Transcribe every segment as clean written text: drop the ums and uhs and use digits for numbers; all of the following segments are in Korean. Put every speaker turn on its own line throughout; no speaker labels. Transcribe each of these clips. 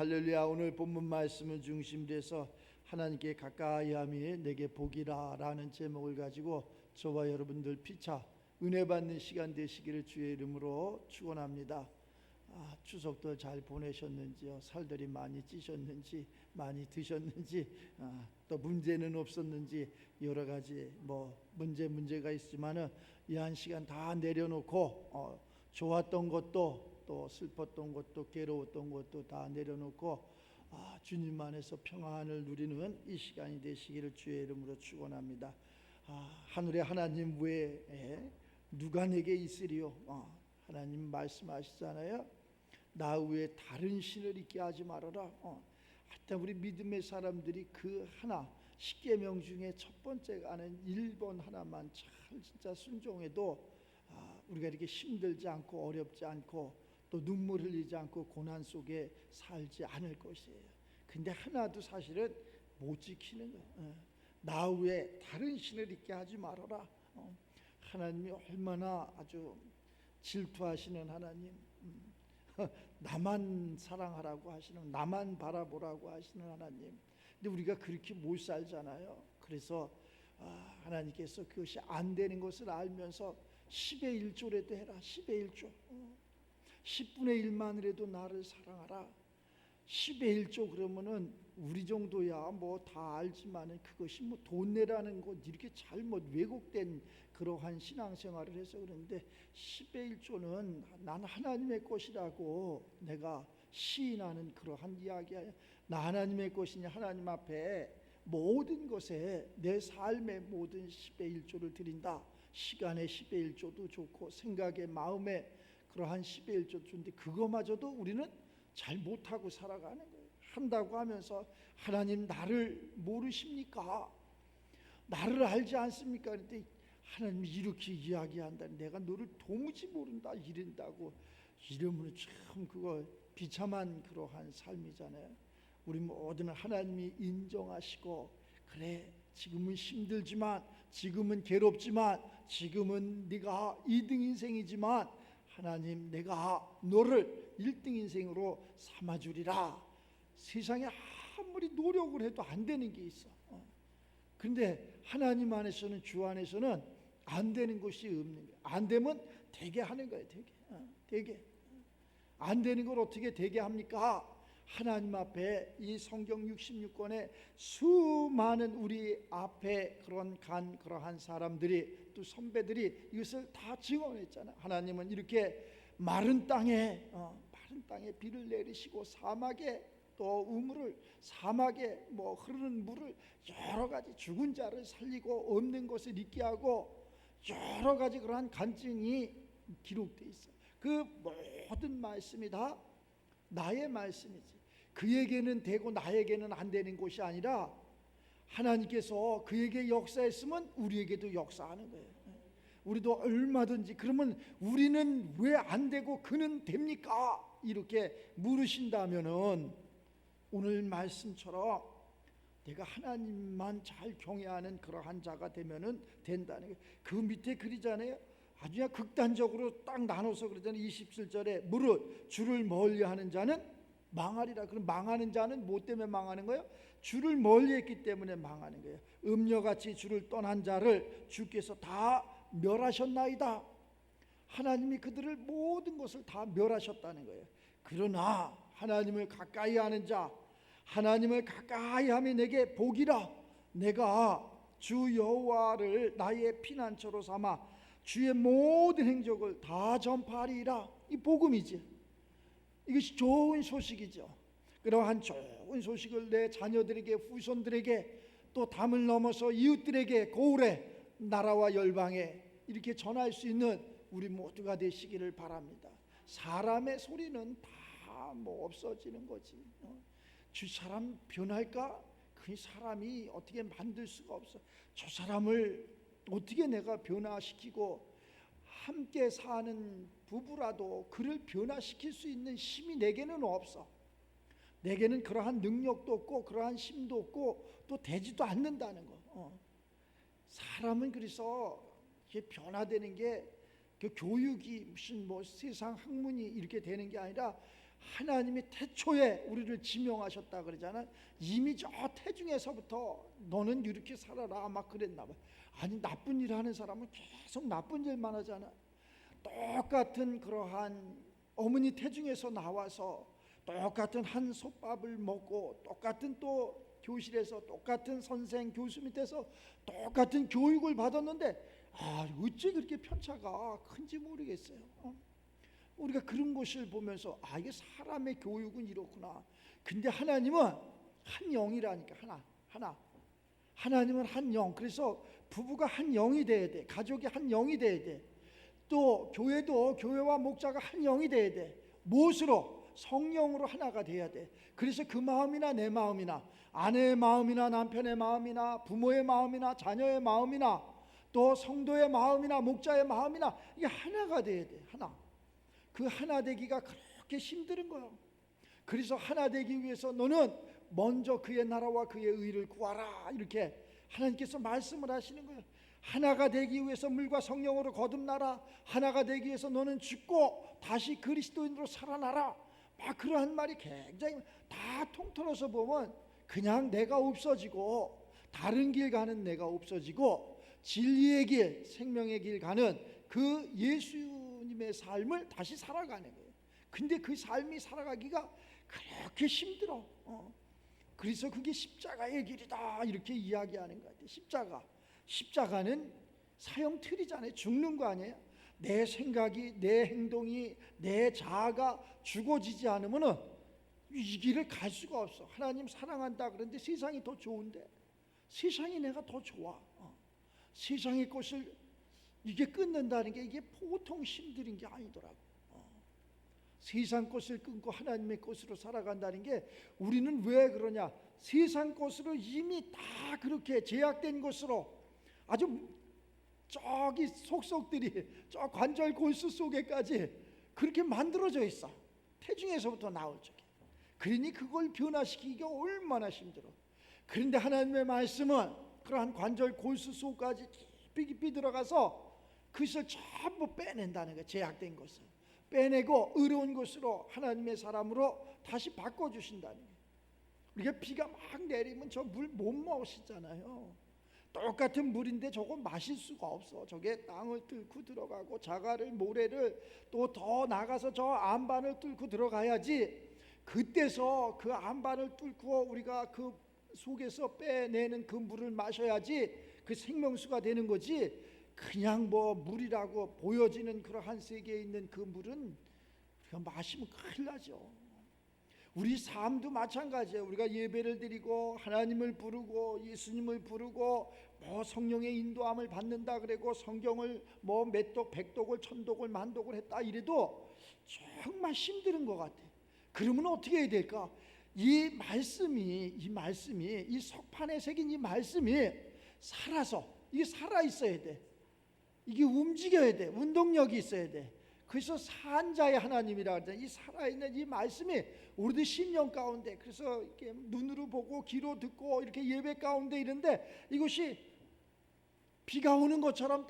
할렐루야. 오늘 본문 말씀을 중심으로 해서 하나님께 가까이함이 내게 복이라 라는 제목을 가지고 저와 여러분들 피차 은혜 받는 시간 되시기를 주의 이름으로 축원합니다. 추석도 잘 보내셨는지요? 살들이 많이 찌셨는지 많이 드셨는지 또 문제는 없었는지 여러 가지 문제가 있지만은 이 한 시간 다 내려놓고 좋았던 것도 또 슬펐던 것도 괴로웠던 것도 다 내려놓고 주님 안에서 평안을 누리는 이 시간이 되시기를 주의 이름으로 축원합니다. 하늘의 하나님 외에 누가 내게 있으리요? 하나님 말씀하시잖아요. 나 외에 다른 신을 있게 하지 말아라. 하여튼 우리 믿음의 사람들이 그 하나 십계명 중에 첫 번째가 하는 1번 하나만 잘 진짜 순종해도 우리가 이렇게 힘들지 않고 어렵지 않고 또 눈물 흘리지 않고 고난 속에 살지 않을 것이에요. 근데 하나도 사실은 못 지키는 거예요. 나 외에 다른 신을 있게 하지 말아라. 하나님이 얼마나 아주 질투하시는 하나님, 나만 사랑하라고 하시는, 나만 바라보라고 하시는 하나님. 근데 우리가 그렇게 못 살잖아요. 그래서 하나님께서 그것이 안 되는 것을 알면서 10의 1조라도 해라. 10의 1조 10분의 1만이라도 나를 사랑하라. 10의 1조 그러면은 우리 정도야 다 알지만은 그것이 돈 내라는 것 이렇게 잘못 왜곡된 그러한 신앙생활을 해서 그런데 10의 1조는 난 하나님의 것이라고 내가 시인하는 그러한 이야기야. 나 하나님의 것이니 하나님 앞에 모든 것에 내 삶의 모든 10의 1조를 드린다. 시간의 10의 1조도 좋고 생각의 마음에 그러한 10의 1조 주는데 그거마저도 우리는 잘 못하고 살아가는 거예요. 한다고 하면서 하나님 나를 모르십니까? 나를 알지 않습니까? 그런데 하나님이 이렇게 이야기한다. 내가 너를 도무지 모른다 이른다고. 이러면 참 그거 비참한 그러한 삶이잖아요. 우리 모두는 하나님이 인정하시고 그래 지금은 힘들지만 지금은 괴롭지만 지금은 네가 2등 인생이지만 하나님 내가 너를 1등 인생으로 삼아주리라. 세상에 아무리 노력을 해도 안 되는 게 있어. 그런데 하나님 안에서는 주 안에서는 안 되는 것이 없는 거예요. 안 되면 되게 하는 거예요. 되게 안 되는 걸 어떻게 되게 합니까? 하나님 앞에 이 성경 66권에 수많은 우리 앞에 그러한 사람들이 또 선배들이 이것을 다 증언했잖아요. 하나님은 이렇게 마른 땅에 비를 내리시고 사막에 또 우물을 사막에 흐르는 물을 여러 가지 죽은 자를 살리고 없는 것을 있게 하고 여러 가지 그러한 간증이 기록되어 있어요. 그 모든 말씀이 다 나의 말씀이지. 그에게는 되고 나에게는 안 되는 것이 아니라 하나님께서 그에게 역사했으면 우리에게도 역사하는 거예요. 우리도 얼마든지. 그러면 우리는 왜 안 되고 그는 됩니까? 이렇게 물으신다면은 오늘 말씀처럼 내가 하나님만 잘 경외하는 그러한 자가 되면은 된다는 거예요. 그 밑에 그리잖아요. 아주 그냥 극단적으로 딱 나눠서 그러잖아요. 27절에 무릇 주를 멀리하는 자는 망하리라. 그럼 망하는 자는 뭐 때문에 망하는 거예요? 주를 멀리했기 때문에 망하는 거예요. 음녀같이 주를 떠난 자를 주께서 다 멸하셨나이다. 하나님이 그들을 모든 것을 다 멸하셨다는 거예요. 그러나 하나님을 가까이 하는 자, 하나님을 가까이 함이 내게 복이라. 내가 주 여호와를 나의 피난처로 삼아 주의 모든 행적을 다 전파하리라. 이 복음이지. 이것이 좋은 소식이죠. 그러한 좋은 소식을 내 자녀들에게 후손들에게 또 담을 넘어서 이웃들에게 고을에 나라와 열방에 이렇게 전할 수 있는 우리 모두가 되시기를 바랍니다. 사람의 소리는 다 없어지는 거지. 저 사람 변할까? 그 사람이 어떻게 만들 수가 없어. 저 사람을 어떻게 내가 변화시키고 함께 사는 부부라도 그를 변화시킬 수 있는 힘이 내게는 없어. 내게는 그러한 능력도 없고 그러한 힘도 없고 또 되지도 않는다는 거. 사람은 그래서 이게 변화되는 게 그 교육이 무슨 세상 학문이 이렇게 되는 게 아니라 하나님이 태초에 우리를 지명하셨다 그러잖아. 이미 저 태중에서부터 너는 이렇게 살아라 막 그랬나 봐. 아니 나쁜 일 하는 사람은 계속 나쁜 일만 하잖아. 똑같은 그러한 어머니 태중에서 나와서 똑같은 한 솥밥을 먹고 똑같은 또 교실에서 똑같은 선생 교수 밑에서 똑같은 교육을 받았는데 어찌 그렇게 편차가 큰지 모르겠어요. 우리가 그런 것을 보면서 이게 사람의 교육은 이렇구나. 근데 하나님은 한 영이라니까. 하나 하나님은 한 영. 그래서 부부가 한 영이 돼야 돼. 가족이 한 영이 돼야 돼. 또 교회도 교회와 목자가 한 영이 돼야 돼. 무엇으로? 성령으로 하나가 돼야 돼. 그래서 그 마음이나 내 마음이나 아내의 마음이나 남편의 마음이나 부모의 마음이나 자녀의 마음이나 또 성도의 마음이나 목자의 마음이나 이게 하나가 돼야 돼. 하나. 그 하나 되기가 그렇게 힘든 거예요. 그래서 하나 되기 위해서 너는 먼저 그의 나라와 그의 의를 구하라 이렇게 하나님께서 말씀을 하시는 거예요. 하나가 되기 위해서 물과 성령으로 거듭나라. 하나가 되기 위해서 너는 죽고 다시 그리스도인으로 살아나라. 막 그러한 말이 굉장히 다 통틀어서 보면 그냥 내가 없어지고 다른 길 가는 내가 없어지고 진리의 길, 생명의 길 가는 그 예수님의 삶을 다시 살아가는 거예요. 근데 그 삶이 살아가기가 그렇게 힘들어. 그래서 그게 십자가의 길이다 이렇게 이야기하는 것 같아요. 십자가는 사형 틀이잖아요. 죽는 거 아니에요. 내 생각이, 내 행동이, 내 자아가 죽어지지 않으면은 이 길을 갈 수가 없어. 하나님 사랑한다 그런데 세상이 더 좋은데, 세상이 내가 더 좋아. 세상의 것을 이게 끊는다는 게 이게 보통 힘든 게 아니더라고. 세상 것을 끊고 하나님의 것으로 살아간다는 게 우리는 왜 그러냐? 세상 것으로 이미 다 그렇게 제약된 것으로 아주 저기 속속들이 저 관절 골수 속에까지 그렇게 만들어져 있어. 태중에서부터 나올 적에. 그러니 그걸 변화시키기가 얼마나 힘들어. 그런데 하나님의 말씀은 그러한 관절 골수 속까지 깊이 들어가서 그것을 전부 빼낸다는 거예요. 제약된 것을 빼내고 의로운 것으로 하나님의 사람으로 다시 바꿔주신다는 거예요. 우리가 비가 막 내리면 저 물 못 마시잖아요. 똑같은 물인데 저거 마실 수가 없어. 저게 땅을 뚫고 들어가고 자갈을 모래를 또 더 나가서 저 안반을 뚫고 들어가야지. 그때서 그 안반을 뚫고 우리가 그 속에서 빼내는 그 물을 마셔야지 그 생명수가 되는 거지. 그냥 뭐 물이라고 보여지는 그러한 세계에 있는 그 물은 우리가 마시면 큰일 나죠. 우리 삶도 마찬가지예요. 우리가 예배를 드리고 하나님을 부르고 예수님을 부르고 뭐 성령의 인도함을 받는다 그러고 성경을 뭐 몇 독, 백독을, 천독을, 만독을 했다 이래도 정말 힘든 것 같아. 그러면 어떻게 해야 될까? 이 말씀이 이 석판에 새긴 이 말씀이 살아서 이게 살아 있어야 돼. 이게 움직여야 돼. 운동력이 있어야 돼. 그래서 산자의 하나님이라 하잖아요. 이 살아있는 이 말씀이 우리들 심령 가운데, 그래서 이렇게 눈으로 보고 귀로 듣고 이렇게 예배 가운데 이런데 이것이 비가 오는 것처럼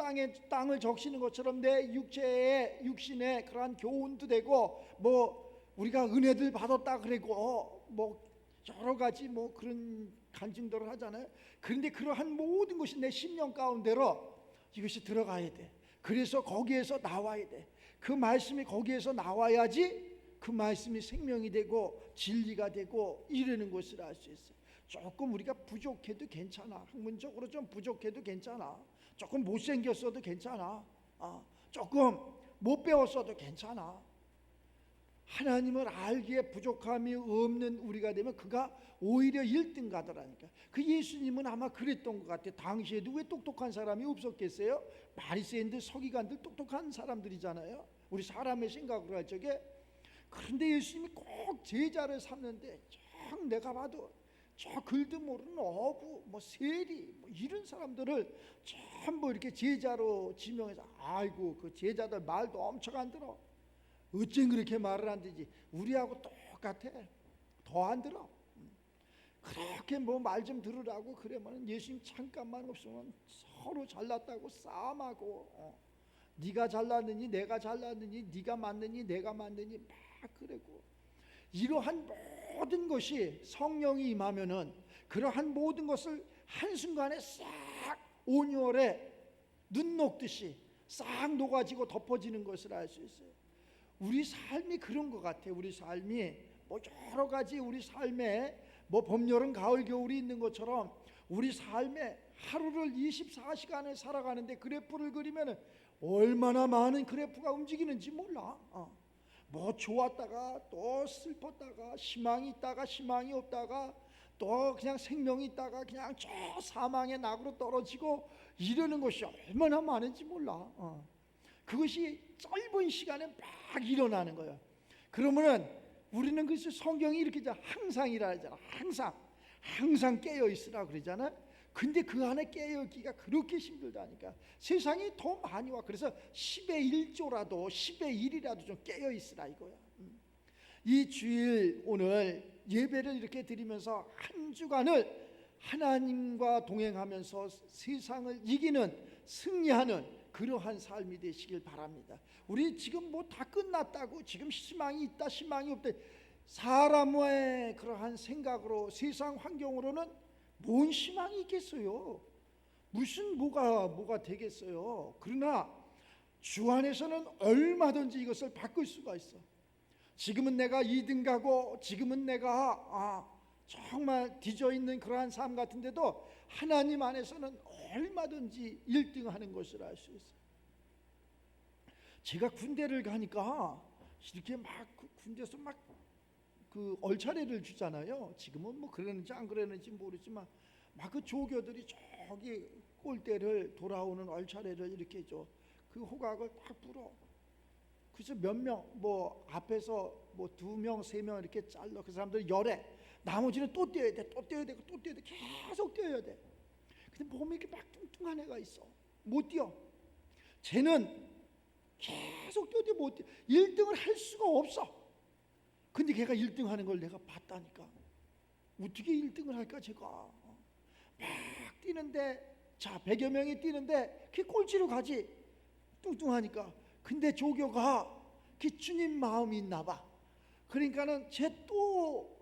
땅을 적시는 것처럼 내 육신에 그러한 교훈도 되고 뭐 우리가 은혜들 받았다 그러고 뭐 여러 가지 뭐 그런 간증들을 하잖아요. 그런데 그러한 모든 것이 내 심령 가운데로 이것이 들어가야 돼. 그래서 거기에서 나와야 돼. 그 말씀이 거기에서 나와야지 그 말씀이 생명이 되고 진리가 되고 이러는 것을 알 수 있어요. 조금 우리가 부족해도 괜찮아. 학문적으로 좀 부족해도 괜찮아. 조금 못생겼어도 괜찮아. 조금 못 배웠어도 괜찮아. 하나님을 알기에 부족함이 없는 우리가 되면 그가 오히려 1등 가더라니까. 그 예수님은 아마 그랬던 것 같아요. 당시에도 왜 똑똑한 사람이 없었겠어요? 바리새인들, 서기관들 똑똑한 사람들이잖아요. 우리 사람의 생각으로 할 적에. 그런데 예수님이 꼭 제자를 삼는데 참 내가 봐도 저 글도 모르는 어부, 뭐 세리, 뭐 이런 사람들을 전부 이렇게 제자로 지명해서 아이고 그 제자들 말도 엄청 안 들어. 어쩜 그렇게 말을 안 되지? 우리하고 똑같아. 더 안 들어. 그렇게 뭐 말 좀 들으라고 그러면 예수님 잠깐만 없으면 서로 잘났다고 싸움하고 네가 잘났느니 내가 잘났느니 네가 맞느니 내가 맞느니 막 그러고 이러한 모든 것이 성령이 임하면은 그러한 모든 것을 한순간에 싹 온유월에 눈 녹듯이 싹 녹아지고 덮어지는 것을 알 수 있어요. 우리 삶이 그런 것 같아요. 우리 삶이 뭐 여러 가지 우리 삶에 뭐 봄, 여름, 가을, 겨울이 있는 것처럼 우리 삶에 하루를 24시간을 살아가는데 그래프를 그리면 얼마나 많은 그래프가 움직이는지 몰라. 뭐 좋았다가 또 슬펐다가 희망이 있다가 희망이 없다가 또 그냥 생명이 있다가 그냥 저 사망의 낙으로 떨어지고 이러는 것이 얼마나 많은지 몰라. 그것이 짧은 시간에 막 일어나는 거예요. 그러면은 우리는 그래서 성경이 이렇게 항상이라 하잖아. 항상 깨어 있으라 그러잖아. 근데 그 안에 깨어 있기가 그렇게 힘들다니까. 세상이 더 많이 와. 그래서 10의 1조라도 10의 1이라도 좀 깨어 있으라 이거야. 이 주일 오늘 예배를 이렇게 드리면서 한 주간을 하나님과 동행하면서 세상을 이기는 승리하는 그러한 삶이 되시길 바랍니다. 우리 지금 뭐 다 끝났다고 지금 희망이 있다 희망이 없다 사람의 그러한 생각으로 세상 환경으로는 뭔 희망이 있겠어요? 무슨 뭐가 되겠어요? 그러나 주 안에서는 얼마든지 이것을 바꿀 수가 있어. 지금은 내가 2등 가고 지금은 내가 정말 뒤져있는 그러한 삶 같은데도 하나님 안에서는 얼마든지 1등 하는 것을 알 수 있어요. 제가 군대를 가니까 이렇게 막 군대에서 막 그 얼차례를 주잖아요. 지금은 뭐 그러는지 안 그러는지 모르지만 막 그 조교들이 저기 꼴대를 돌아오는 얼차례를 이렇게 줘. 그 호각을 딱 불어. 그래서 몇 명 뭐 앞에서 뭐 2명 3명 이렇게 잘라. 그 사람들 열에 나머지는 또 뛰어야 돼. 또 뛰어야 되고 또 뛰어야 돼. 계속 뛰어야 돼. 근데 몸이 이렇게 막 뚱뚱한 애가 있어. 못 뛰어. 쟤는 계속 뛰어도 못 뛰어. 1등을 할 수가 없어. 근데 걔가 1등 하는 걸 내가 봤다니까. 어떻게 1등을 할까 제가. 막 뛰는데 자 100여 명이 뛰는데 걔 꼴찌로 가지. 뚱뚱하니까. 근데 조교가 그 주님 마음이 있나 봐. 그러니까는 쟤 또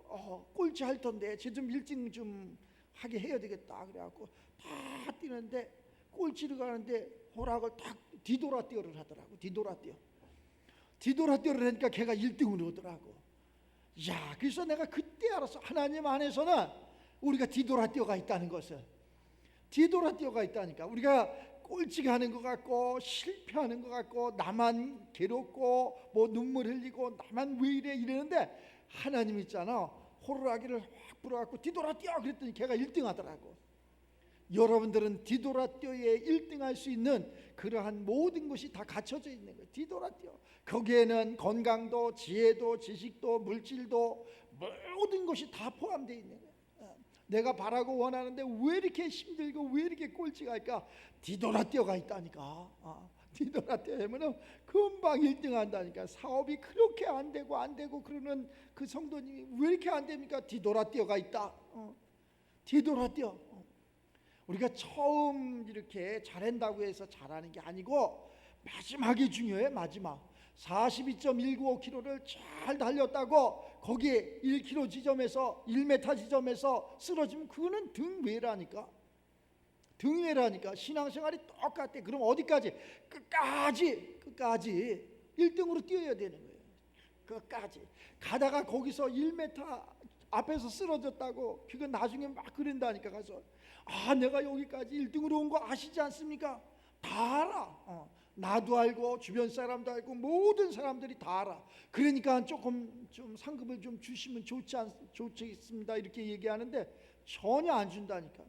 꼴찌 할 텐데 쟤 좀 1등 좀 하게 해야 되겠다. 그래갖고 다 뛰는데 꼴찌로 가는데 호락을 딱 뒤돌아 뛰어를 하더라고. 뒤돌아 뛰어를 하니까 걔가 1등으로 오더라고. 야, 그래서 내가 그때 알았어. 하나님 안에서는 우리가 뒤돌아 뛰어가 있다는 것을. 뒤돌아 뛰어가 있다니까. 우리가 꼴찌가 하는 것 같고 실패하는 것 같고 나만 괴롭고 뭐 눈물 흘리고 나만 왜 이래 이러는데 하나님 있잖아. 호루라기를 확 불어갖고 뒤돌아 뛰어 그랬더니 걔가 1등 하더라고. 여러분들은 뒤돌아 뛰어에 1등 할 수 있는 그러한 모든 것이 다 갖춰져 있는 거예요. 뒤돌아 뛰어. 거기에는 건강도 지혜도 지식도 물질도 모든 것이 다 포함되어 있는 거예요. 내가 바라고 원하는데 왜 이렇게 힘들고 왜 이렇게 꼴찌가 할까? 뒤돌아 뛰어가 있다니까. 뒤돌아 뛰어면 금방 1등 한다니까. 사업이 그렇게 안 되고 그러는 그 성도님이 왜 이렇게 안 됩니까? 뒤돌아 뛰어가 있다. 뒤돌아 뛰어. 우리가 처음 이렇게 잘한다고 해서 잘하는 게 아니고 마지막이 중요해. 마지막 42.195km를 잘 달렸다고 거기에 1km 지점에서 1m 지점에서 쓰러지면 그거는 등외라니까. 등외라니까. 신앙생활이 똑같아. 그럼 어디까지? 끝까지 1등으로 뛰어야 되는 거예요. 끝까지 가다가 거기서 1m 앞에서 쓰러졌다고 그건 나중에 막 그런다니까. 가서 내가 여기까지 1등으로 온 거 아시지 않습니까? 다 알아. 나도 알고 주변 사람도 알고 모든 사람들이 다 알아. 그러니까 조금 좀 상급을 좀 주시면 좋겠습니다 이렇게 얘기하는데 전혀 안 준다니까.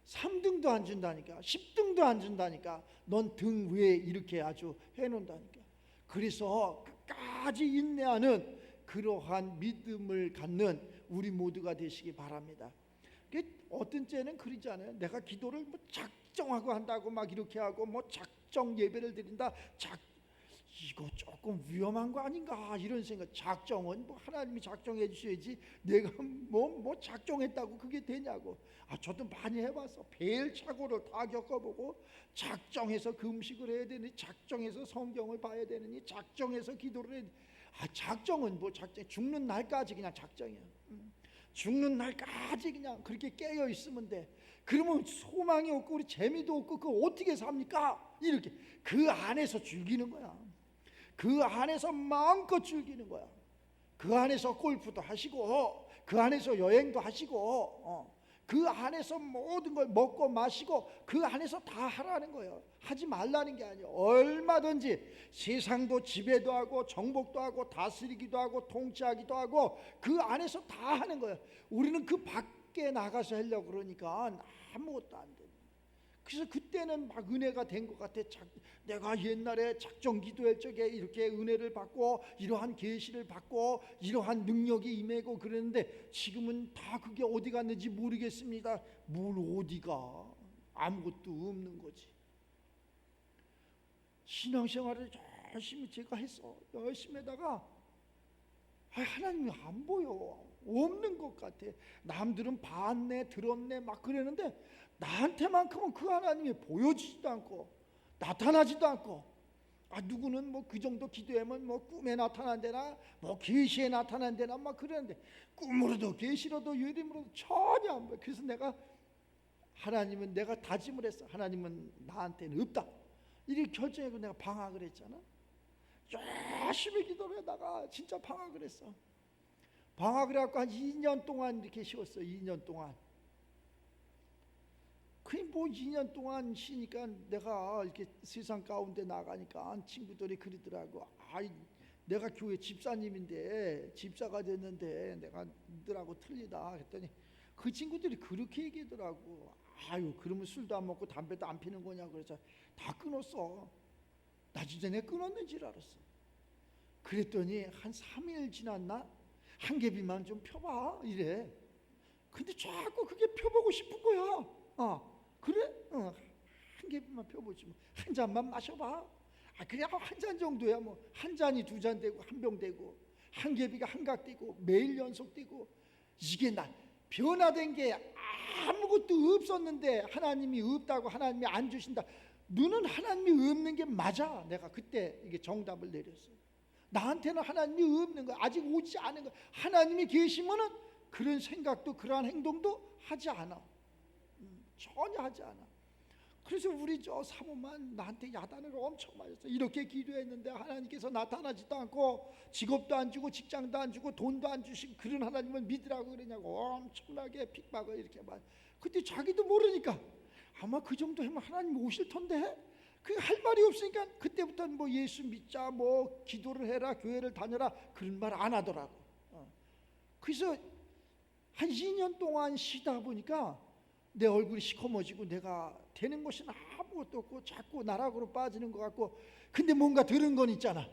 3등도 안 준다니까. 10등도 안 준다니까. 넌 등 위에 이렇게 아주 해놓는다니까. 그래서 끝까지 인내하는 그러한 믿음을 갖는 우리 모두가 되시기 바랍니다. 어떤 때는 그러잖아요. 내가 기도를 뭐 작정하고 한다고 막 이렇게 하고 뭐 작정 예배를 드린다. 이거 조금 위험한 거 아닌가 이런 생각. 작정은 뭐 하나님이 작정해 주셔야지 내가 뭐 작정했다고 그게 되냐고. 저도 많이 해봤어. 벨차고를 다 겪어보고 작정해서 금식을 해야 되니 작정해서 성경을 봐야 되느니 작정해서 기도를 해야 되니 작정은 뭐 작정, 죽는 날까지 그냥 작정이야. 죽는 날까지 그냥 그렇게 깨어 있으면 돼. 그러면 소망이 없고 우리 재미도 없고 그 어떻게 삽니까? 이렇게 그 안에서 즐기는 거야. 그 안에서 마음껏 즐기는 거야. 그 안에서 골프도 하시고 그 안에서 여행도 하시고 그 안에서 모든 걸 먹고 마시고 그 안에서 다 하라는 거예요. 하지 말라는 게 아니에요. 얼마든지 세상도 지배도 하고 정복도 하고 다스리기도 하고 통치하기도 하고 그 안에서 다 하는 거예요. 우리는 그 밖에 나가서 하려고 그러니까 아무것도 안 돼. 그래서 그때는 막 은혜가 된 것 같아. 내가 옛날에 작정 기도할 적에 이렇게 은혜를 받고 이러한 계시를 받고 이러한 능력이 임하고 그랬는데 지금은 다 그게 어디 갔는지 모르겠습니다. 뭘 어디가? 아무것도 없는 거지. 신앙생활을 열심히 제가 했어. 열심히 하다가 하나님이 안 보여. 없는 것 같아. 남들은 봤네 들었네 막 그랬는데 나한테만큼은 그 하나님이 보여지지도 않고 나타나지도 않고, 누구는 뭐 그 정도 기도하면 뭐 꿈에 나타난대나 뭐 계시에 나타난대나 막 그러는데 꿈으로도 계시로도 유림으로도 전혀 안 보여. 그래서 내가 다짐을 했어. 하나님은 나한테는 없다. 이렇게 결정하고 내가 방학을 했잖아. 열심히 기도를 하다가 진짜 방학을 했어. 방학을 해갖고 한 2년 동안 이렇게 쉬었어. 2년 동안. 그게 뭐 2년 동안 쉬니까 내가 이렇게 세상 가운데 나가니까 친구들이 그러더라고. 내가 교회 집사님인데 집사가 됐는데 내가 너들하고 틀리다 했더니 그 친구들이 그렇게 얘기하더라고. 그러면 술도 안 먹고 담배도 안 피는 거냐. 그래서 다 끊었어. 나 진짜 내가 끊었는 줄 알았어. 그랬더니 한 3일 지났나? 한 개비만 좀 펴봐 이래. 근데 자꾸 그게 펴보고 싶은 거야. 그래? 한 개비만 펴보지 뭐. 한 잔만 마셔봐. 그냥 한 잔 정도야 뭐. 한 잔이 2잔 되고 한 병 되고 한 개비가 한각 되고 매일 연속되고. 이게 나 변화된 게 아무것도 없었는데 하나님이 없다고 하나님이 안 주신다. 너는 하나님이 없는 게 맞아. 내가 그때 이게 정답을 내렸어. 나한테는 하나님이 없는 거야. 아직 오지 않은 거야. 하나님이 계시면은 그런 생각도 그러한 행동도 하지 않아. 전혀 하지 않아. 그래서 우리 사모만 나한테 야단을 엄청 맞았어. 이렇게 기도했는데 하나님께서 나타나지도 않고 직업도 안 주고 직장도 안 주고 돈도 안 주시고 그런 하나님을 믿으라고 그러냐고 엄청나게 핍박을 이렇게 막. 그때 자기도 모르니까 아마 그 정도 하면 하나님 오실 텐데 그 할 말이 없으니까 그때부터는 뭐 예수 믿자 뭐 기도를 해라 교회를 다녀라 그런 말 안 하더라고. 그래서 한 2년 동안 쉬다 보니까 내 얼굴이 시커머지고 내가 되는 것이 아무것도 없고 자꾸 나락으로 빠지는 것 같고, 근데 뭔가 들은 건 있잖아.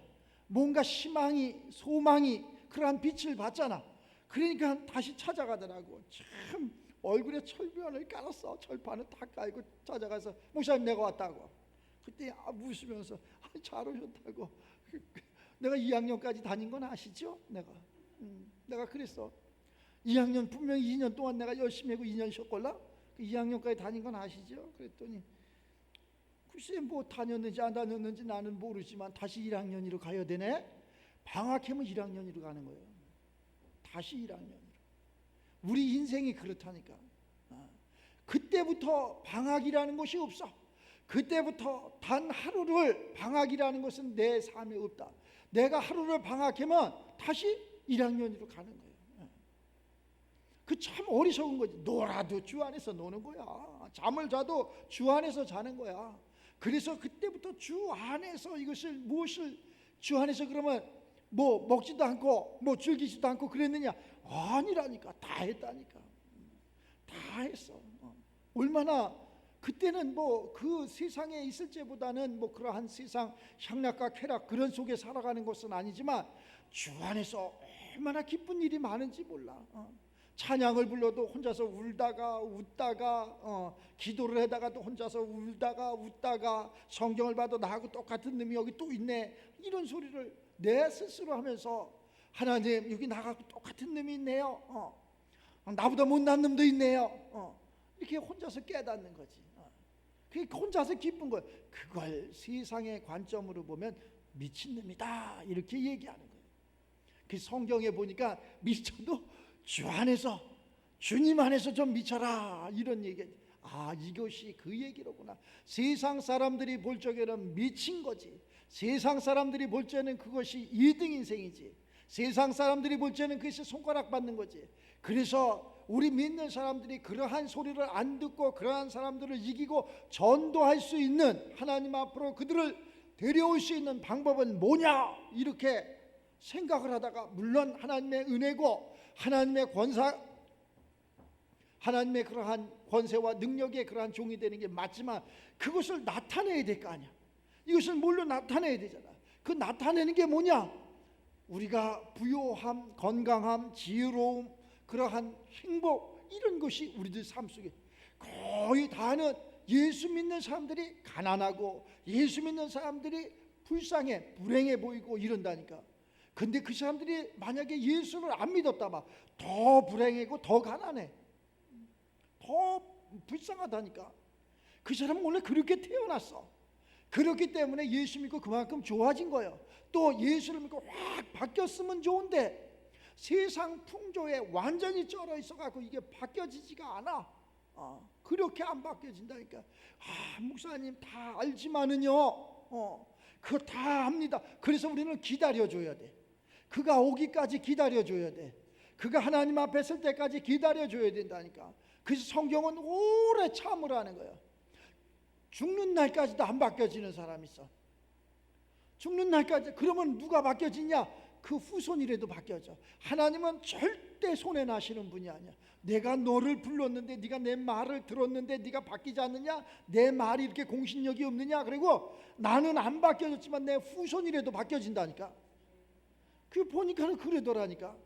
뭔가 희망이 소망이 그러한 빛을 봤잖아. 그러니까 다시 찾아가더라고. 참 얼굴에 철변을 깔았어. 철판을 다 깔고 찾아가서 목사님 내가 왔다고. 그때 웃으면서 잘 오셨다고. 내가 2학년까지 다닌 건 아시죠? 내가 그랬어. 2학년 분명히 2년 동안 내가 열심히 하고 2년 쉬었걸라. 2학년까지 다닌 건 아시죠? 그랬더니 글쎄 뭐 다녔는지 안 다녔는지 나는 모르지만 다시 1학년으로 가야 되네. 방학하면 1학년으로 가는 거예요. 다시 1학년으로. 우리 인생이 그렇다니까. 그때부터 방학이라는 것이 없어. 그때부터 단 하루를 방학이라는 것은 내 삶에 없다. 내가 하루를 방학하면 다시 1학년으로 가는 거예요. 그 참 어리석은 거지. 놀아도 주 안에서 노는 거야. 잠을 자도 주 안에서 자는 거야. 그래서 그때부터 주 안에서 무엇을 주 안에서 그러면 뭐 먹지도 않고 뭐 즐기지도 않고 그랬느냐? 아니라니까. 다 했다니까. 다 했어. 얼마나 그때는 뭐 그 세상에 있을 때보다는 뭐 그러한 세상 향락과 쾌락 그런 속에 살아가는 것은 아니지만 주 안에서 얼마나 기쁜 일이 많은지 몰라. 찬양을 불러도 혼자서 울다가 웃다가 기도를 하다가도 혼자서 울다가 웃다가 성경을 봐도 나하고 똑같은 놈이 여기 또 있네 이런 소리를 내 스스로 하면서 하나님 여기 나하고 똑같은 놈이 있네요. 나보다 못난 놈도 있네요. 이렇게 혼자서 깨닫는 거지. 그게 혼자서 기쁜 거예요. 그걸 세상의 관점으로 보면 미친놈이다 이렇게 얘기하는 거예요. 그 성경에 보니까 미쳐도 주 안에서, 주님 안에서 좀 미쳐라, 이런 얘기. 이것이 그 얘기로구나. 세상 사람들이 볼 적에는 미친 거지. 세상 사람들이 볼 적에는 그것이 2등 인생이지. 세상 사람들이 볼 적에는 그것이 손가락 받는 거지. 그래서 우리 믿는 사람들이 그러한 소리를 안 듣고 그러한 사람들을 이기고 전도할 수 있는, 하나님 앞으로 그들을 데려올 수 있는 방법은 뭐냐, 이렇게 생각을 하다가, 물론 하나님의 은혜고 하나님의 하나님의 그러한 권세와 능력의 그러한 종이 되는 게 맞지만, 그것을 나타내야 될 거 아니야. 이것을 뭘로 나타내야 되잖아. 그 나타내는 게 뭐냐? 우리가 부요함, 건강함, 지혜로움, 그러한 행복, 이런 것이 우리들 삶 속에 거의 다는, 예수 믿는 사람들이 가난하고 예수 믿는 사람들이 불쌍해, 불행해 보이고 이런다니까. 근데 그 사람들이 만약에 예수를 안 믿었다 봐, 더 불행하고 더 가난해, 더 불쌍하다니까. 그 사람은 원래 그렇게 태어났어. 그렇기 때문에 예수 믿고 그만큼 좋아진 거예요. 또 예수를 믿고 확 바뀌었으면 좋은데 세상 풍조에 완전히 쩔어 있어갖고 이게 바뀌어지지가 않아. 그렇게 안 바뀌어진다니까. 목사님 다 알지만은요, 그거 다 합니다. 그래서 우리는 기다려줘야 돼. 그가 오기까지 기다려줘야 돼. 그가 하나님 앞에 설 때까지 기다려줘야 된다니까. 그래서 성경은 오래 참으라는 거예요. 죽는 날까지도 안 바뀌어지는 사람이 있어. 죽는 날까지. 그러면 누가 바뀌어지냐? 그 후손이라도 바뀌어져. 하나님은 절대 손해 나시는 분이 아니야. 내가 너를 불렀는데, 네가 내 말을 들었는데 네가 바뀌지 않느냐? 내 말이 이렇게 공신력이 없느냐? 그리고 나는 안 바뀌어졌지만 내 후손이라도 바뀌어진다니까. 그 보니까는 그러더라니까.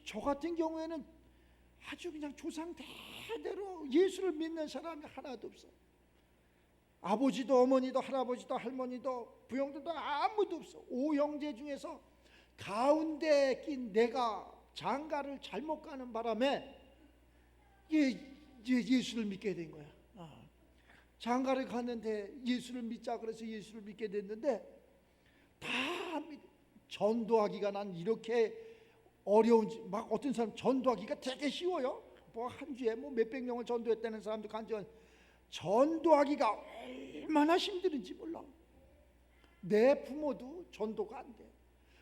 저 같은 경우에는 아주 그냥 조상 대대로 예수를 믿는 사람이 하나도 없어. 아버지도 어머니도 할아버지도 할머니도 부형들도 아무도 없어. 5형제 중에서 가운데 낀 내가 장가를 잘못 가는 바람에 예수를 믿게 된 거야. 장가를 갔는데 예수를 믿자 그래서 예수를 믿게 됐는데, 다 전도하기가, 난 이렇게 어려운지, 막 어떤 사람 전도하기가 되게 쉬워요. 뭐 한 주에 뭐 몇백 명을 전도했다는 사람도 간증한, 전도하기가 얼마나 힘든지 몰라. 내 부모도 전도가 안 돼.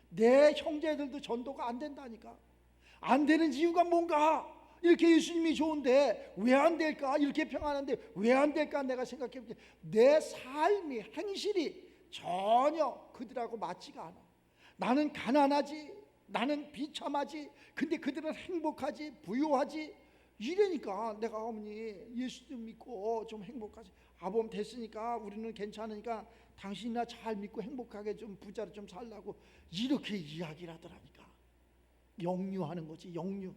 내 형제들도 전도가 안 된다니까. 안 되는 이유가 뭔가? 이렇게 예수님이 좋은데 왜 안 될까? 이렇게 평안한데 왜 안 될까? 내가 생각해볼게. 내 삶이, 행실이 전혀 그들하고 맞지가 않아. 나는 가난하지, 나는 비참하지, 근데 그들은 행복하지, 부유하지. 이러니까 내가, 어머니 예수 좀 믿고 좀 행복하지, 아범 됐으니까 우리는 괜찮으니까 당신이나 잘 믿고 행복하게 좀 부자로 좀 살라고, 이렇게 이야기를 하더라니까. 역류하는 거지. 역류.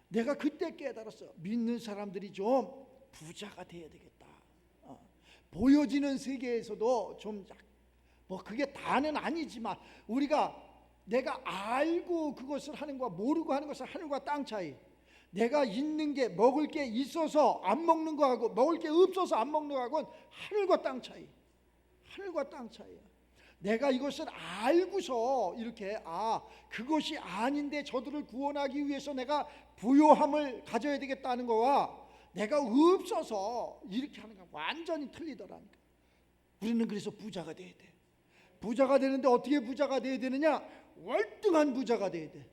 내가 그때 깨달았어. 믿는 사람들이 좀 부자가 돼야 되겠다. 보여지는 세계에서도 좀, 뭐 그게 다는 아니지만, 내가 알고 그것을 하는 거와 모르고 하는 것은 하늘과 땅 차이. 내가 있는 게, 먹을 게 있어서 안 먹는 거하고 먹을 게 없어서 안 먹는 거하고는 하늘과 땅 차이. 하늘과 땅 차이야. 내가 이것을 알고서 이렇게, 그것이 아닌데 저들을 구원하기 위해서 내가 부요함을 가져야 되겠다는 거와 내가 없어서 이렇게 하는 거 완전히 틀리더라니까. 우리는 그래서 부자가 돼야 돼. 부자가 되는데 어떻게 부자가 돼야 되느냐? 월등한 부자가 돼야 돼.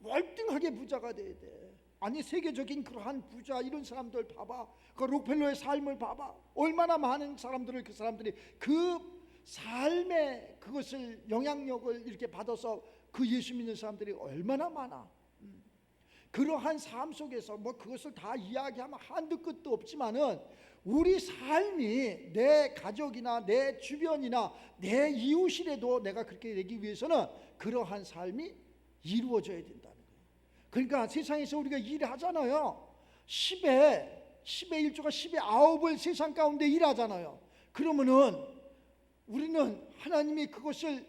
월등하게 부자가 돼야 돼. 아니, 세계적인 그러한 부자, 이런 사람들 봐봐. 그 록펠러의 삶을 봐봐. 얼마나 많은 사람들을, 그 사람들이 그 삶의 그것을, 영향력을 이렇게 받아서 그 예수 믿는 사람들이 얼마나 많아. 그러한 삶 속에서 뭐 그것을 다 이야기하면 한두 끝도 없지만은, 우리 삶이 내 가족이나 내 주변이나 내 이웃이라도 내가 그렇게 되기 위해서는 그러한 삶이 이루어져야 된다는 거예요. 그러니까 세상에서 우리가 일하잖아요. 10의 1조가 10의 9을 세상 가운데 일하잖아요. 그러면은 우리는 하나님이 그것을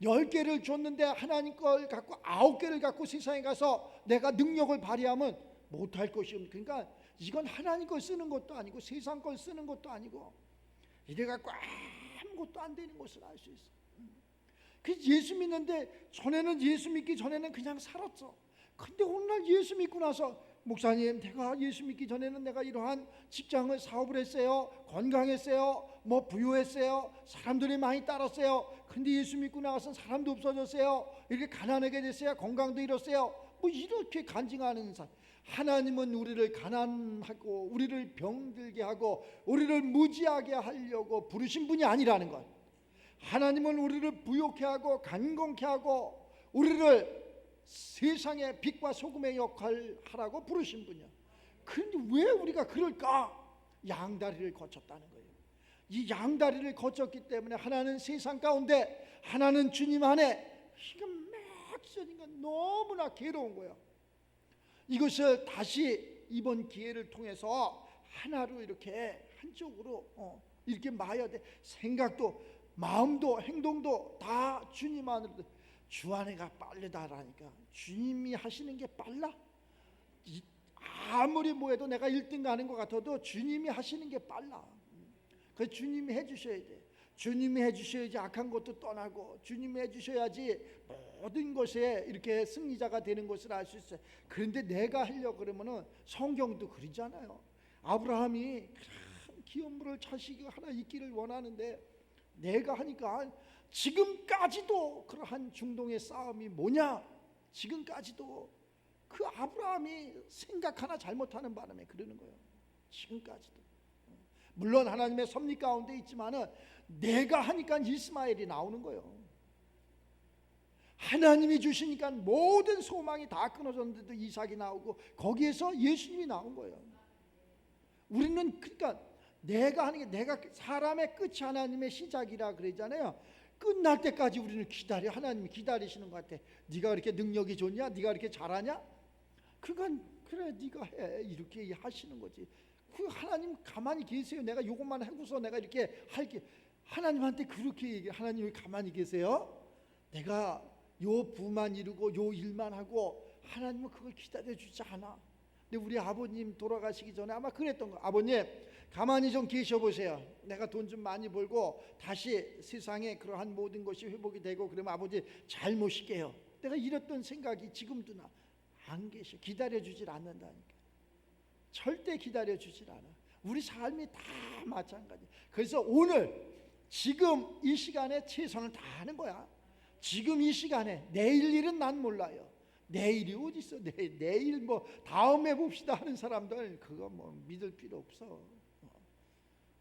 10개를 줬는데 하나님 걸 갖고 9개를 갖고 세상에 가서 내가 능력을 발휘하면 못할 것이 없는, 그러니까 이건 하나님 걸 쓰는 것도 아니고 세상 걸 쓰는 것도 아니고 이래 갖고 아무것도 안 되는 것을 알 수 있어. 그 예수 믿는데 전에는 예수 믿기 전에는 그냥 살았어. 근데 오늘날 예수 믿고 나서 목사님, 내가 예수 믿기 전에는 내가 이러한 직장을 사업을 했어요. 건강했어요. 뭐 부유했어요. 사람들이 많이 따랐어요. 근데 예수 믿고 나서 사람도 없어졌어요. 이렇게 가난하게 됐어요. 건강도 잃었어요. 뭐 이렇게 간증하는 사람. 하나님은 우리를 가난하고 우리를 병들게 하고 우리를 무지하게 하려고 부르신 분이 아니라는 것. 하나님은 우리를 부욕케 하고 간공케 하고 우리를 세상의 빛과 소금의 역할을 하라고 부르신 분이야. 그런데 왜 우리가 그럴까? 양다리를 거쳤다는 거예요. 이 양다리를 거쳤기 때문에 하나는 세상 가운데, 하나는 주님 안에, 이게 막연히가 너무나 괴로운 거야. 이것을 다시 이번 기회를 통해서 하나로 이렇게 한쪽으로 이렇게 마야 돼. 생각도 마음도 행동도 다 주님 안으로. 주 안에가 빠르다라니까. 주님이 하시는 게 빨라? 아무리 뭐해도 내가 1등 가는 것 같아도 주님이 하시는 게 빨라. 그 주님이 해주셔야 돼. 주님이 해주셔야지 악한 것도 떠나고, 주님이 해주셔야지 모든 것에 이렇게 승리자가 되는 것을 알 수 있어요. 그런데 내가 하려고 그러면은 성경도 그러잖아요. 아브라함이 기업 물을 자식이 하나 있기를 원하는데 내가 하니까 지금까지도 그러한 중동의 싸움이 뭐냐? 지금까지도 그 아브라함이 생각 하나 잘못하는 바람에 그러는 거예요. 지금까지도. 물론 하나님의 섭리 가운데 있지만은 내가 하니까 이스마엘이 나오는 거예요. 하나님이 주시니까 모든 소망이 다 끊어졌는데도 이삭이 나오고 거기에서 예수님이 나온 거예요. 우리는 그러니까 내가 하는 게, 내가 사람의 끝이 하나님의 시작이라 그러잖아요. 끝날 때까지 우리는 기다려. 하나님이 기다리시는 것 같아. 네가 그렇게 능력이 좋냐? 네가 그렇게 잘하냐? 그건 그래 네가 해. 이렇게 하시는 거지. 그 하나님 가만히 계세요. 내가 이것만 하고서 내가 이렇게 할게. 하나님한테 그렇게 얘기해. 하나님이 가만히 계세요. 내가 요 부만 이루고 요 일만 하고, 하나님은 그걸 기다려주지 않아. 근데 우리 아버님 돌아가시기 전에 아마 그랬던 거. 아버님 가만히 좀 계셔보세요. 내가 돈 좀 많이 벌고 다시 세상에 그러한 모든 것이 회복이 되고 그러면 아버지 잘 모실게요. 내가 이랬던 생각이 지금도 나. 안 계셔. 기다려주질 않는다니까. 절대 기다려주질 않아. 우리 삶이 다 마찬가지. 그래서 오늘 지금 이 시간에 최선을 다하는 거야. 지금 이 시간에. 내일 일은 난 몰라요. 내일이 어디 있어? 내일 뭐 다음에 봅시다 하는 사람들 그거 뭐 믿을 필요 없어.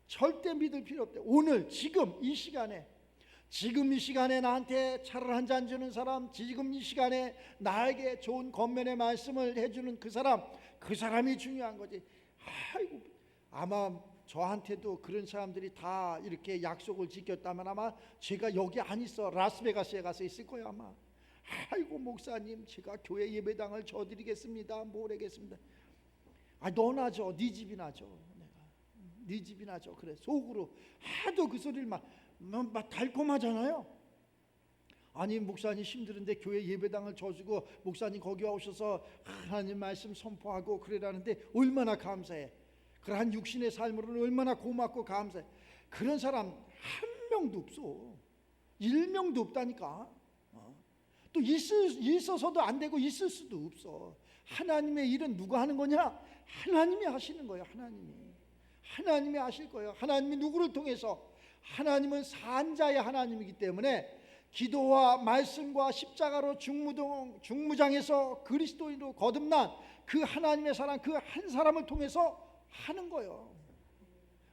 절대 믿을 필요 없대. 오늘 지금 이 시간에, 지금 이 시간에 나한테 차를 한 잔 주는 사람, 지금 이 시간에 나에게 좋은 겉면의 말씀을 해주는 그 사람이 중요한 거지. 아이고, 아마 저한테도 그런 사람들이 다 이렇게 약속을 지켰다면 아마 제가 여기 안 있어. 라스베가스에 가서 있을 거야 아마. 아이고 목사님, 제가 교회 예배당을 줘드리겠습니다. 뭘 하겠습니다. 아, 너나 줘. 네 집이나 줘. 네 집이나 줘. 그래. 속으로 하도 그 소리를 막 달콤하잖아요. 아니 목사님 힘들은데 교회 예배당을 줘주고 목사님 거기 오셔서 하나님 말씀 선포하고 그러라는데 얼마나 감사해. 그러한 육신의 삶으로는 얼마나 고맙고 감사해. 그런 사람 한 명도 없어. 1명도 없다니까. 또 있어서도 안 되고 있을 수도 없어. 하나님의 일은 누가 하는 거냐? 하나님이 하시는 거예요. 하나님이 하실 거예요. 하나님이 누구를 통해서? 하나님은 산자의 하나님이기 때문에 기도와 말씀과 십자가로 중무장에서 그리스도인으로 거듭난 그 하나님의 사람, 그 한 사람을 통해서 하는 거예요.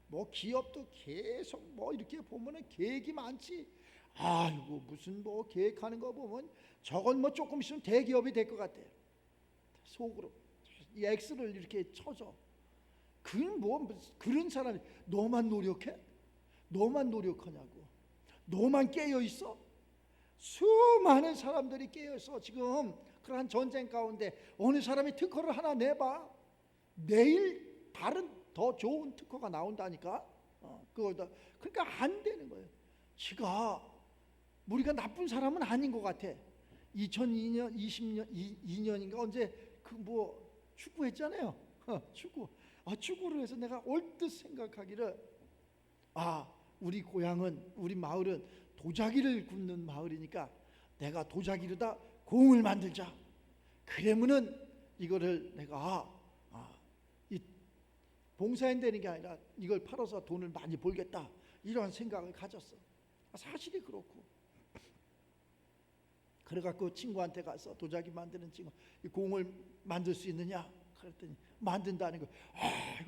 뭐 기업도 계속 뭐 이렇게 보면은 계획이 많지. 아이고 무슨 뭐 계획하는 거 보면 저건 뭐 조금 있으면 대기업이 될 것 같아. 속으로 이 X를 이렇게 쳐줘. 그런 사람이 너만 노력해? 너만 노력하냐고. 너만 깨어 있어? 수많은 사람들이 깨어 있어. 지금 그러한 전쟁 가운데 어느 사람이 특허를 하나 내봐. 내일 다른 더 좋은 특허가 나온다니까. 그러니까 안 되는 거예요. 우리가 나쁜 사람은 아닌 것 같아. 2002년, 22년인가 언제 그 뭐 축구했잖아요. 축구를 해서 내가 얼뜻 생각하기를 우리 고향은, 우리 마을은 도자기를 굽는 마을이니까 내가 도자기로다 공을 만들자. 그러면은 이거를 내가 이 봉사인 되는 게 아니라 이걸 팔아서 돈을 많이 벌겠다, 이런 생각을 가졌어. 사실이 그렇고. 그래갖고 친구한테 가서, 도자기 만드는 친구, 이 공을 만들 수 있느냐 그랬더니 만든다는 거.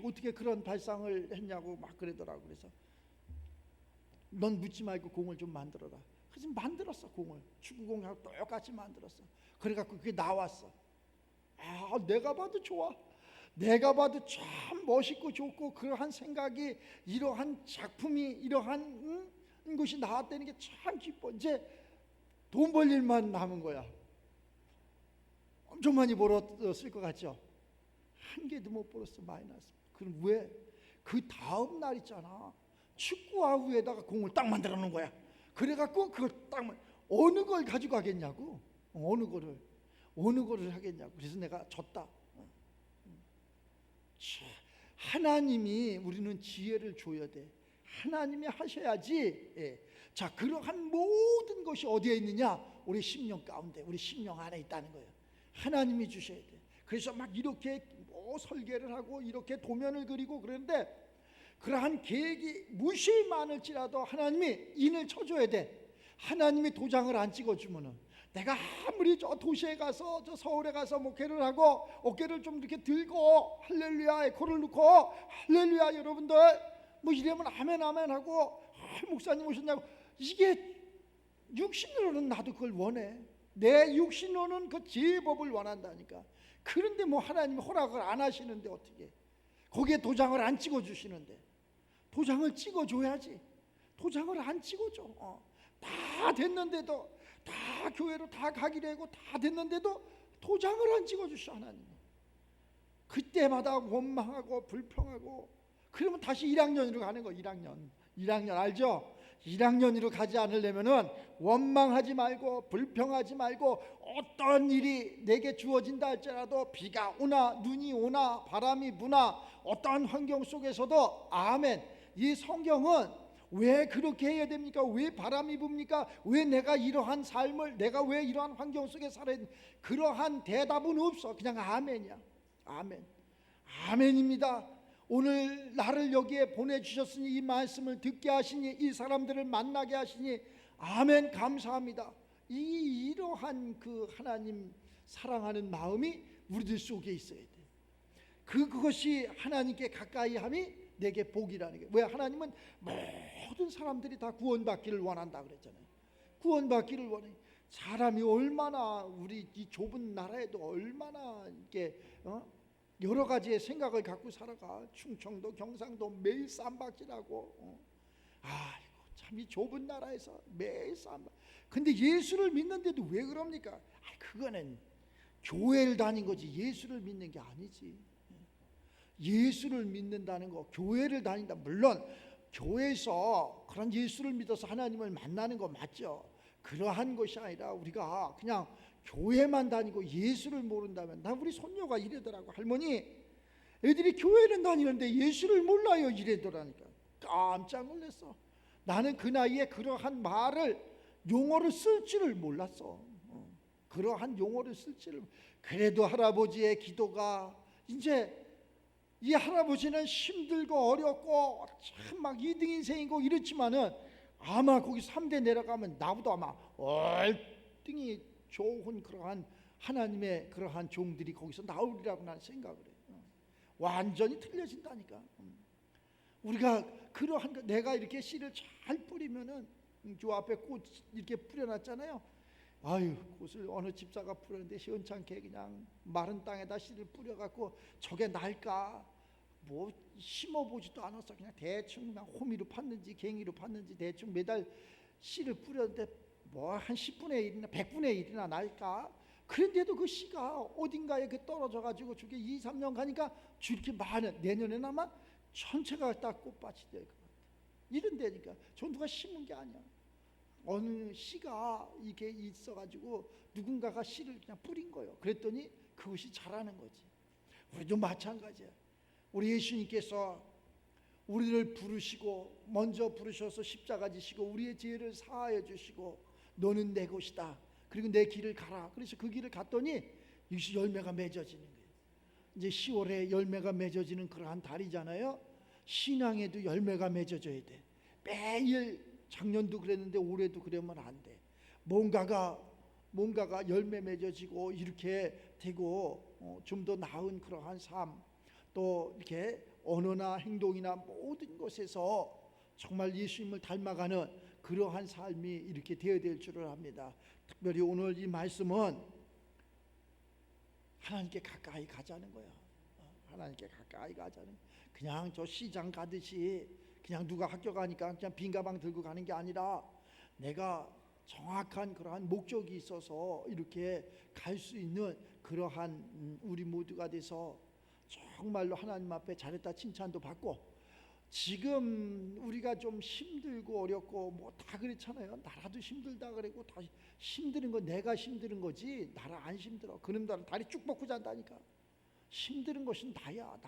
어떻게 그런 발상을 했냐고 막 그러더라고. 그래서 넌 묻지 말고 공을 좀 만들어라. 그래서 만들었어. 공을 축구공하고 똑같이 만들었어. 그래갖고 그게 나왔어. 내가 봐도 좋아. 내가 봐도 참 멋있고 좋고, 그러한 생각이, 이러한 작품이, 이러한 것이 나왔다는 게 참 기뻐. 이제 돈 벌 일만 남은 거야. 엄청 많이 벌었을 것 같죠? 한 개도 못 벌었어. 마이너스. 그럼 왜? 그 다음 날 있잖아, 축구화 위에다가 공을 딱 만들어 놓은 거야. 그래갖고 그걸 딱, 어느 걸 가지고 하겠냐고. 어느 거를 하겠냐고. 그래서 내가 졌다. 하나님이, 우리는 지혜를 줘야 돼. 하나님이 하셔야지. 자, 그러한 모든 것이 어디에 있느냐? 우리 심령 가운데, 우리 심령 안에 있다는 거예요. 하나님이 주셔야 돼. 그래서 막 이렇게 설계를 하고 이렇게 도면을 그리고 그러는데, 그러한 계획이 무시 많을지라도 하나님이 인을 쳐줘야 돼. 하나님이 도장을 안 찍어주면은, 내가 아무리 저 도시에 가서, 저 서울에 가서 목회를 하고 어깨를 좀 이렇게 들고 할렐루야 에코를 넣고 할렐루야 여러분들 뭐 이러면 아멘 아멘 하고, 목사님 오셨냐고, 이게 육신으로는 나도 그걸 원해. 내 육신으로는 그 제법을 원한다니까. 그런데 뭐 하나님이 허락을 안 하시는데 어떻게, 거기에 도장을 안 찍어주시는데. 도장을 찍어줘야지. 도장을 안 찍어줘. 다 됐는데도, 다 교회로 다 가기로 하고 다 됐는데도 도장을 안 찍어주셔 하나님이. 그때마다 원망하고 불평하고, 그러면 다시 1학년으로 가는 거. 1학년 알죠? 1학년으로 가지 않으려면은 원망하지 말고 불평하지 말고, 어떤 일이 내게 주어진다 할지라도, 비가 오나 눈이 오나 바람이 부나 어떠한 환경 속에서도 아멘. 이 성경은 왜 그렇게 해야 됩니까? 왜 바람이 붑니까? 왜 내가 이러한 삶을, 내가 왜 이러한 환경 속에 살아야 됩니까? 그러한 대답은 없어. 그냥 아멘이야. 아멘. 아멘입니다. 오늘 나를 여기에 보내주셨으니, 이 말씀을 듣게 하시니, 이 사람들을 만나게 하시니 아멘 감사합니다. 이러한 그 하나님 사랑하는 마음이 우리들 속에 있어야 돼. 그것이 하나님께 가까이 함이 내게 복이라는 게. 왜? 하나님은 모든 사람들이 다 구원받기를 원한다 그랬잖아요. 구원받기를 원해. 사람이 얼마나, 우리 이 좁은 나라에도 얼마나 이렇게 여러 가지의 생각을 갖고 살아가. 충청도, 경상도 매일 쌈박질하고, 아이고 참 이 좁은 나라에서 매일 쌈박. 근데 예수를 믿는데도 왜 그럽니까? 그거는 교회를 다닌 거지 예수를 믿는 게 아니지. 예수를 믿는다는 거, 교회를 다닌다. 물론 교회에서 그런 예수를 믿어서 하나님을 만나는 거 맞죠. 그러한 것이 아니라, 우리가 그냥 교회만 다니고 예수를 모른다면, 나 우리 손녀가 이러더라고. 할머니, 애들이 교회는 다니는데 예수를 몰라요 이러더라니까. 깜짝 놀랐어. 나는 그 나이에 그러한 말을, 용어를 쓸 줄을 몰랐어. 그러한 용어를 쓸 줄을. 그래도 할아버지의 기도가, 이제 이 할아버지는 힘들고 어렵고 참 막 2등 인생이고 이렇지만은, 아마 거기 3대 내려가면 나보다 아마 얼등이 좋은 그러한 하나님의 그러한 종들이 거기서 나오리라고 나는 생각을 해요. 완전히 틀려진다니까. 우리가 그러한, 내가 이렇게 씨를 잘 뿌리면은, 저 앞에 꽃 이렇게 뿌려놨잖아요. 아유, 꽃을 어느 집사가 뿌렸는데 시원찮게 그냥 마른 땅에다 씨를 뿌려갖고 저게 날까? 뭐 심어보지도 않았어. 그냥 대충 그냥 호미로 팠는지 갱이로 팠는지 대충 매달 씨를 뿌렸는데 뭐 한 10분의 1이나 100분의 1이나 날까? 그런데도 그 씨가 어딘가에 떨어져 가지고 저게 2, 3년 가니까 저렇게 많은, 내년에는 아마 전체가 다 꽃밭이 될 것 같아. 이런 데니까. 저 누가 심은 게 아니야. 어느 씨가 이게 있어가지고 누군가가 씨를 그냥 뿌린 거예요. 그랬더니 그것이 자라는 거지. 우리도 마찬가지야. 우리 예수님께서 우리를 부르시고 먼저 부르셔서 십자가 지시고 우리의 죄를 사하여 주시고 너는 내 것이다. 그리고 내 길을 가라. 그래서 그 길을 갔더니 이것이 열매가 맺어지는 거예요. 이제 10월에 열매가 맺어지는 그러한 달이잖아요. 신앙에도 열매가 맺어져야 돼. 매일 작년도 그랬는데 올해도 그러면 안 돼. 뭔가가 열매 맺어지고 이렇게 되고 좀 더 나은 그러한 삶, 또 이렇게 언어나 행동이나 모든 것에서 정말 예수님을 닮아가는 그러한 삶이 이렇게 되어야 될 줄을 압니다. 특별히 오늘 이 말씀은 하나님께 가까이 가자는 거야. 하나님께 가까이 가자는, 그냥 저 시장 가듯이 그냥 누가 학교 가니까 그냥 빈 가방 들고 가는 게 아니라 내가 정확한 그러한 목적이 있어서 이렇게 갈 수 있는 그러한 우리 모두가 돼서 정말로 하나님 앞에 잘했다 칭찬도 받고, 지금 우리가 좀 힘들고 어렵고 뭐 다 그렇잖아요. 나라도 힘들다 그러고 다 힘드는 건 내가 힘드는 거지 나라 안 힘들어. 그놈들은 다리 쭉 뻗고 잔다니까. 힘드는 것은 나야.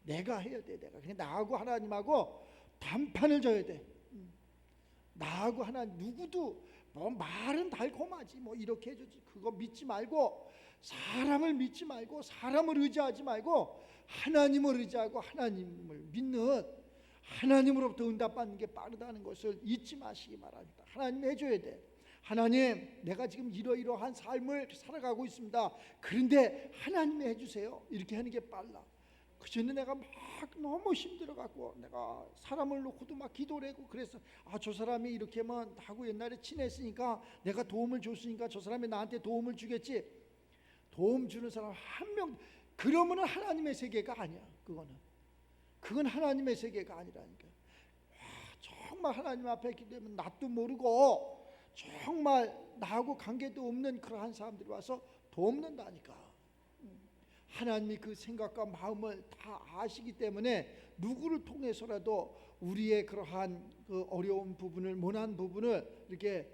내가 해야 돼. 내가 그냥 나하고 하나님하고 단판을 져야 돼. 나하고 하나님, 누구도 뭐 말은 달콤하지 뭐 이렇게 해주지, 그거 믿지 말고, 사람을 믿지 말고 사람을 의지하지 말고 하나님을 의지하고 하나님을 믿는, 하나님으로부터 응답받는 게 빠르다는 것을 잊지 마시기 바랍니다. 하나님 해줘야 돼. 하나님, 내가 지금 이러이러한 삶을 살아가고 있습니다. 그런데 하나님이 해주세요. 이렇게 하는 게 빨라. 그 전에 내가 막 너무 힘들어갖고 내가 사람을 놓고도 막 기도를 하고 그래서 저 사람이 이렇게만 하고 옛날에 친했으니까 내가 도움을 줬으니까 저 사람이 나한테 도움을 주겠지. 도움 주는 사람 한 명, 그러면은 하나님의 세계가 아니야. 그건 하나님의 세계가 아니라니까. 정말 하나님 앞에 기도하면 낯도 모르고 정말 나하고 관계도 없는 그러한 사람들이 와서 돕는다니까. 하나님이 그 생각과 마음을 다 아시기 때문에 누구를 통해서라도 우리의 그러한 그 어려운 부분을, 모난 부분을 이렇게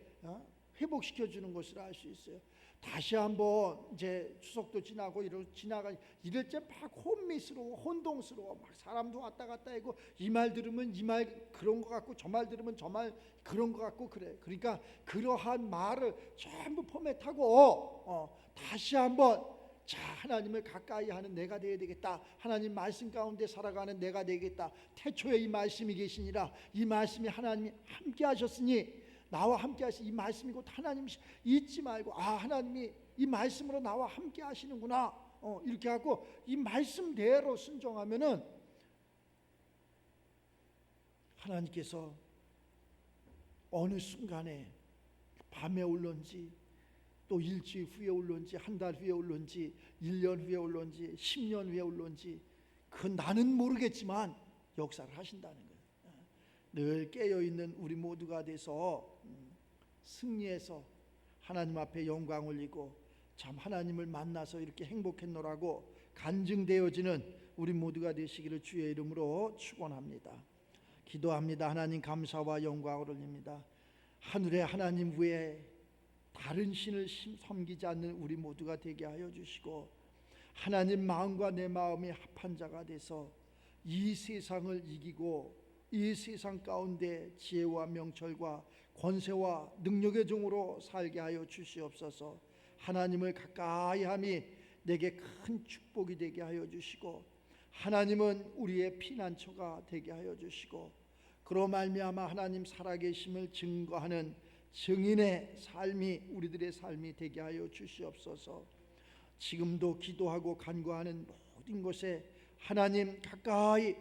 회복시켜 주는 것을 알 수 있어요. 다시 한번 이제 추석도 지나고 이럴 때 막 혼미스러워, 혼동스러워, 막 사람도 왔다 갔다 하고 이 말 들으면 이 말 그런 것 같고 저 말 들으면 저 말 그런 것 같고 그래. 그러니까 그러한 말을 전부 포맷하고 다시 한번 하나님을 가까이 하는 내가 되어야 되겠다. 하나님 말씀 가운데 살아가는 내가 되겠다. 태초에 이 말씀이 계시니라. 이 말씀이 하나님이 함께 하셨으니 나와 함께 하신 이 말씀이 곧 하나님 잊지 말고, 하나님이 이 말씀으로 나와 함께 하시는구나. 이렇게 하고 이 말씀대로 순종하면은 하나님께서 어느 순간에 밤에 올런지 또 일주일 후에 올런지 한 달 후에 올런지 1년 후에 올런지 10년 후에 올런지 그건 나는 모르겠지만 역사를 하신다는 거예요. 늘 깨어있는 우리 모두가 돼서 승리해서 하나님 앞에 영광 올리고 참 하나님을 만나서 이렇게 행복했노라고 간증되어지는 우리 모두가 되시기를 주의 이름으로 축원합니다. 기도합니다. 하나님 감사와 영광을 올립니다. 하늘의 하나님 외에 다른 신을 섬기지 않는 우리 모두가 되게 하여 주시고, 하나님 마음과 내 마음이 합한 자가 돼서 이 세상을 이기고 이 세상 가운데 지혜와 명철과 권세와 능력의 종으로 살게 하여 주시옵소서. 하나님을 가까이 함이 내게 큰 축복이 되게 하여 주시고, 하나님은 우리의 피난처가 되게 하여 주시고, 그로 말미암아 하나님 살아계심을 증거하는 증인의 삶이 우리들의 삶이 되게 하여 주시옵소서. 지금도 기도하고 간구하는 모든 것에 하나님 가까이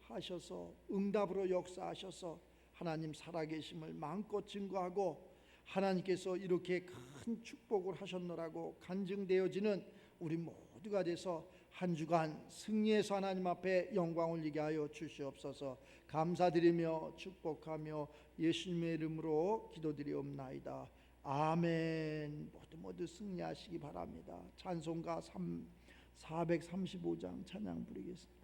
하셔서 응답으로 역사하셔서 하나님 살아계심을 마음껏 증거하고 하나님께서 이렇게 큰 축복을 하셨노라고 간증되어지는 우리 모두가 돼서 한 주간 승리해서 하나님 앞에 영광 올리게 하여 주시옵소서. 감사드리며 축복하며 예수님의 이름으로 기도드리옵나이다. 아멘. 모두 승리하시기 바랍니다. 찬송가 435장 찬양 부르겠습니다.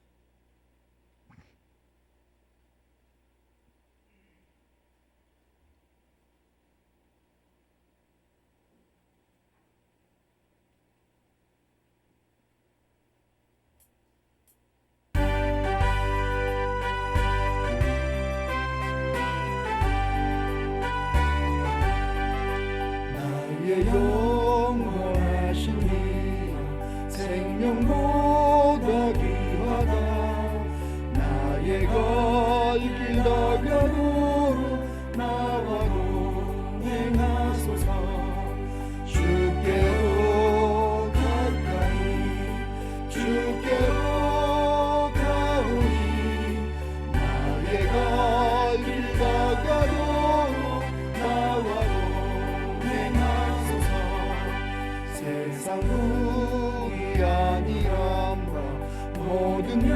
생명보다 귀하다. 나의 갈 길 다가도록 나와 동행하소서. 주께로 가까이 주께로 가오니 나의 갈 길 다가도록 나와 동행하소서. 세상 복이 아니란다 모든 명